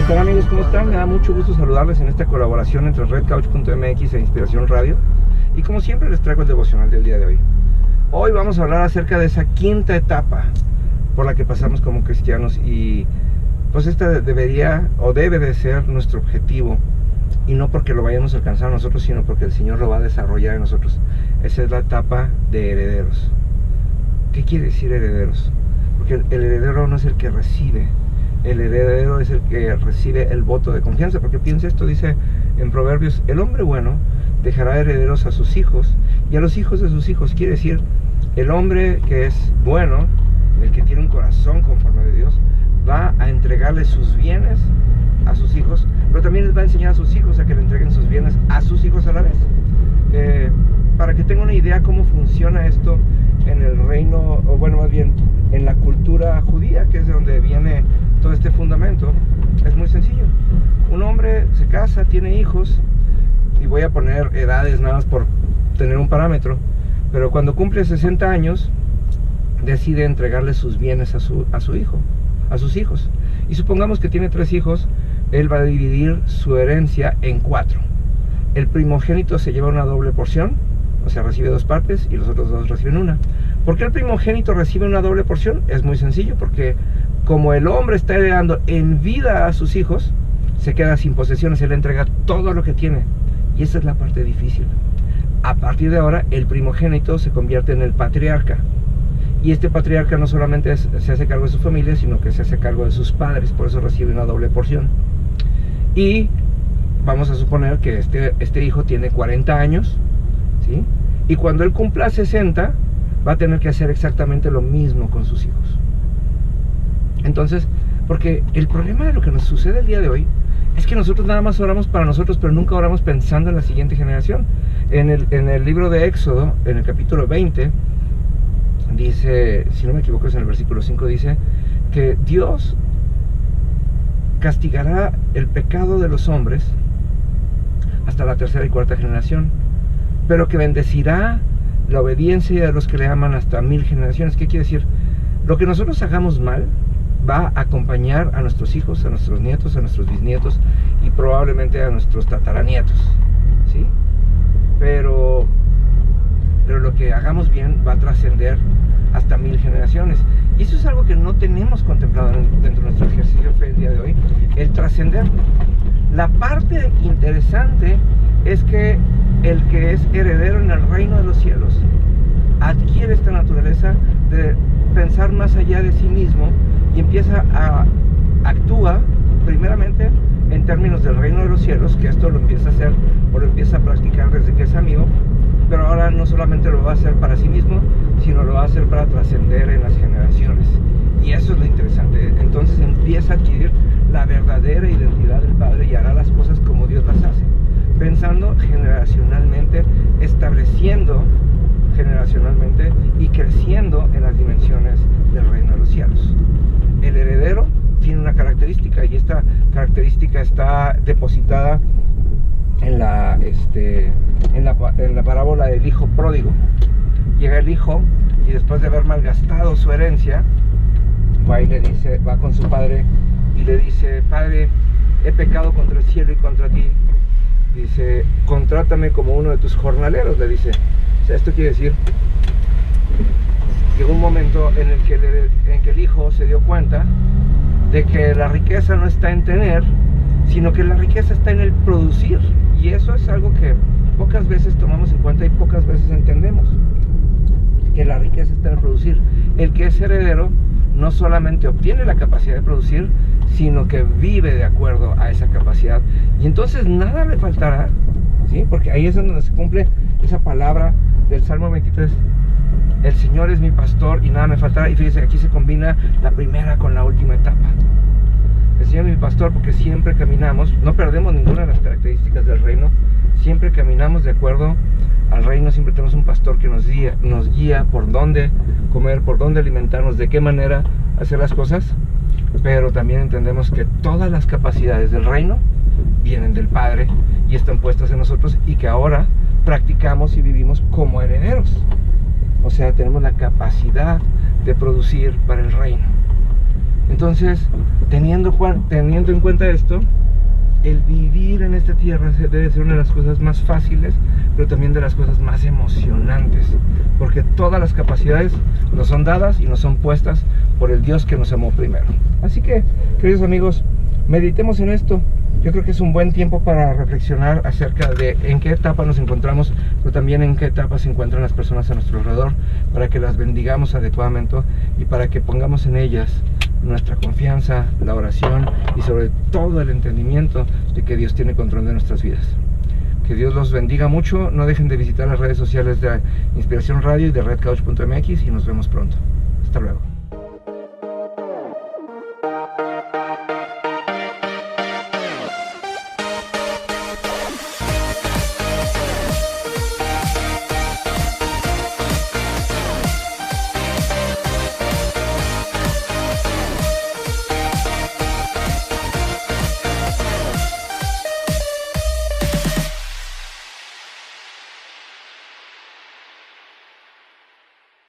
tal, amigos? ¿Cómo están? Me da mucho gusto saludarles en esta colaboración entre redcouch.mx e Inspiración Radio. Y como siempre les traigo el devocional del día de hoy. Hoy vamos a hablar acerca de esa quinta etapa por la que pasamos como cristianos. Y pues esta debería o debe de ser nuestro objetivo. Y no porque lo vayamos a alcanzar nosotros, sino porque el Señor lo va a desarrollar en nosotros. Esa es la etapa de herederos. ¿Qué quiere decir herederos? Porque el heredero no es el que recibe. El heredero es el que recibe el voto de confianza. Porque piensa esto, dice en Proverbios: el hombre bueno dejará herederos a sus hijos y a los hijos de sus hijos. Quiere decir, el hombre que es bueno, el que tiene un corazón conforme a Dios, va a entregarle sus bienes a sus hijos, pero también les va a enseñar a sus hijos a que le entreguen sus bienes a sus hijos a la vez. Para que tengan una idea cómo funciona esto en el reino, o bueno, más bien en la cultura judía, que es de donde viene todo este fundamento, es muy sencillo. Un hombre se casa, tiene hijos, y voy a poner edades nada más por tener un parámetro, pero cuando cumple 60 años, decide entregarle sus bienes a su hijo, a sus hijos. Y supongamos que tiene 3 hijos, él va a dividir su herencia en 4. El primogénito se lleva una doble porción, o sea, recibe 2 partes y los otros 2 reciben una. ¿Por qué el primogénito recibe una doble porción? Es muy sencillo, porque como el hombre está heredando en vida a sus hijos, se queda sin posesiones, él entrega todo lo que tiene. Y esa es la parte difícil. A partir de ahora, el primogénito se convierte en el patriarca. Y este patriarca no solamente se hace cargo de su familia, sino que se hace cargo de sus padres. Por eso recibe una doble porción. Y vamos a suponer que este hijo tiene 40 años, ¿sí? Y cuando él cumpla 60, va a tener que hacer exactamente lo mismo con sus hijos. Entonces, porque el problema de lo que nos sucede el día de hoy es que nosotros nada más oramos para nosotros, pero nunca oramos pensando en la siguiente generación. En el libro de Éxodo, en el capítulo 20, dice, si no me equivoco es en el versículo 5, dice que Dios castigará el pecado de los hombres hasta la 3ª y 4ª generación, pero que bendecirá la obediencia de los que le aman hasta 1000 generaciones. ¿Qué quiere decir? Lo que nosotros hagamos mal va a acompañar a nuestros hijos, a nuestros nietos, a nuestros bisnietos y probablemente a nuestros tataranietos, ¿sí? Pero lo que hagamos bien va a trascender hasta 1000 generaciones. Y eso es algo que no tenemos contemplado dentro de nuestro ejercicio de fe el día de hoy, el trascender. La parte interesante es que el que es heredero en el reino de los cielos adquiere esta naturaleza de pensar más allá de sí mismo y actúa primeramente en términos del reino de los cielos, que esto lo empieza a hacer o lo empieza a practicar desde que es amigo, pero ahora no solamente lo va a hacer para sí mismo, sino lo va a hacer para trascender en las generaciones. Y eso es lo interesante. Entonces empieza a adquirir la verdadera identidad del Padre y hará las cosas como Dios las hace, pensando generacionalmente, estableciendo generacionalmente y creciendo en las dimensiones del reino de los cielos. El heredero tiene una característica, y esta característica está depositada en la parábola del hijo pródigo. Llega el hijo y después de haber malgastado su herencia, va con su padre y le dice: Padre, he pecado contra el cielo y contra ti. Dice: contrátame como uno de tus jornaleros, le dice. O sea, esto quiere decir, llegó un momento en el que el hijo se dio cuenta de que la riqueza no está en tener, sino que la riqueza está en el producir. Y eso es algo que pocas veces tomamos en cuenta y pocas veces entendemos, que la riqueza está en el producir. El que es heredero no solamente obtiene la capacidad de producir, sino que vive de acuerdo a esa capacidad. Y entonces nada le faltará, ¿sí? Porque ahí es donde se cumple esa palabra del Salmo 23. El Señor es mi pastor y nada me faltará. Y fíjense, aquí se combina la primera con la última etapa. El Señor es mi pastor, porque siempre caminamos, no perdemos ninguna de las características del reino, siempre caminamos de acuerdo al reino, siempre tenemos un pastor que nos guía por dónde comer, por dónde alimentarnos, de qué manera hacer las cosas, pero también entendemos que todas las capacidades del reino vienen del Padre y están puestas en nosotros, y que ahora practicamos y vivimos como herederos. O sea, tenemos la capacidad de producir para el reino. Entonces, teniendo en cuenta esto, el vivir en esta tierra debe ser una de las cosas más fáciles, pero también de las cosas más emocionantes, porque todas las capacidades nos son dadas y nos son puestas por el Dios que nos amó primero. Así que, queridos amigos, meditemos en esto. Yo creo que es un buen tiempo para reflexionar acerca de en qué etapa nos encontramos, pero también en qué etapa se encuentran las personas a nuestro alrededor, para que las bendigamos adecuadamente y para que pongamos en ellas nuestra confianza, la oración y sobre todo el entendimiento de que Dios tiene control de nuestras vidas. Que Dios los bendiga mucho. No dejen de visitar las redes sociales de Inspiración Radio y de redcouch.mx y nos vemos pronto. Hasta luego.